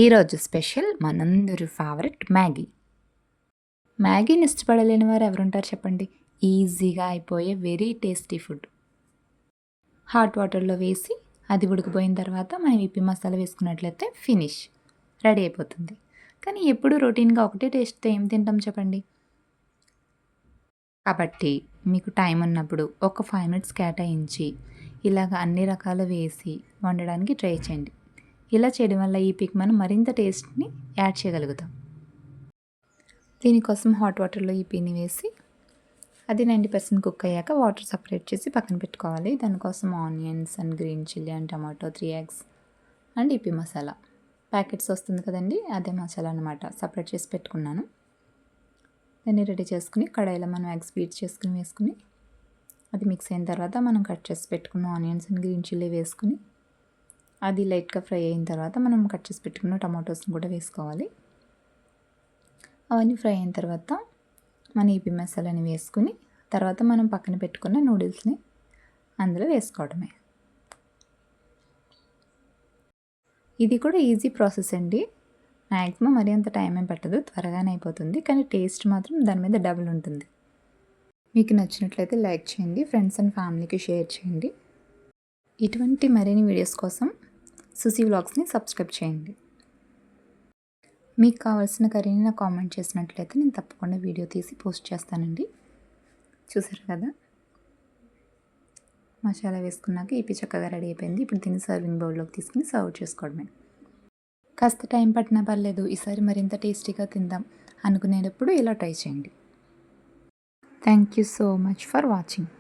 ఈరోజు స్పెషల్ మనందరి favourite Maggi. మ్యాగీని ఇష్టపడలేని వారు ఎవరుంటారు చెప్పండి? ఈజీగా అయిపోయే వెరీ టేస్టీ ఫుడ్. హాట్ వాటర్లో వేసి అది ఉడికిపోయిన తర్వాత మనం ఇప్పి మసాలా వేసుకున్నట్లయితే ఫినిష్, రెడీ అయిపోతుంది. కానీ ఎప్పుడు రొటీన్గా ఒకటే టేస్ట్తో ఏం తింటాం చెప్పండి? కాబట్టి మీకు టైం ఉన్నప్పుడు ఒక 5 మినిట్స్ కేటాయించి ఇలాగ అన్ని రకాలు వేసి వండడానికి ట్రై చేయండి. ఇలా చేయడం వల్ల ఈ పిక్ మనం మరింత టేస్ట్ని యాడ్ చేయగలుగుతాం. దీనికోసం హాట్ వాటర్లో ఈ పీని వేసి అది 90% కుక్ అయ్యాక వాటర్ సపరేట్ చేసి పక్కన పెట్టుకోవాలి. దానికోసం onions and green chilli and tomato 3 eggs and ఇపి మసాలా ప్యాకెట్స్ వస్తుంది కదండి, అదే మసాలా అనమాట, సపరేట్ చేసి పెట్టుకున్నాను. దాన్ని రెడీ చేసుకుని కడాయిలో మనం ఎగ్స్ బీట్ చేసుకుని వేసుకుని అది మిక్స్ అయిన తర్వాత మనం కట్ చేసి పెట్టుకున్న ఆనియన్స్ అండ్ గ్రీన్ చిల్లీ వేసుకుని అది లైట్గా ఫ్రై అయిన తర్వాత మనం కట్ చేసి పెట్టుకున్న టమాటోస్ని కూడా వేసుకోవాలి. అవన్నీ ఫ్రై అయిన తర్వాత మన ఈపి మసాలాని వేసుకుని తర్వాత మనం పక్కన పెట్టుకున్న నూడిల్స్ని అందులో వేసుకోవడమే. ఇది కూడా ఈజీ ప్రాసెస్ అండి. మ్యాక్సిమం మరీ అంత టైం ఏం పట్టదు, త్వరగానే అయిపోతుంది. కానీ టేస్ట్ మాత్రం దాని మీద డబుల్ ఉంటుంది. మీకు నచ్చినట్లయితే లైక్ చేయండి, ఫ్రెండ్స్ అండ్ ఫ్యామిలీకి షేర్ చేయండి. ఇటువంటి మరిన్ని వీడియోస్ కోసం సుసి వ్లాగ్స్ని సబ్స్క్రైబ్ చేయండి. మీకు కావాల్సిన కర్రీని నాకు కామెంట్ చేసినట్లయితే నేను తప్పకుండా వీడియో తీసి పోస్ట్ చేస్తానండి. చూసారు కదా, మసాలా వేసుకున్నాక ఈపి చక్కగా రెడీ అయిపోయింది. ఇప్పుడు దీన్ని సర్వింగ్ బౌల్లోకి తీసుకుని సర్వ్ చేసుకోవడమే. కాస్త టైం పట్టినా పర్లేదు, ఈసారి మరింత టేస్టీగా తిందాం అనుకునేటప్పుడు ఇలా ట్రై చేయండి. Thank you so much for watching.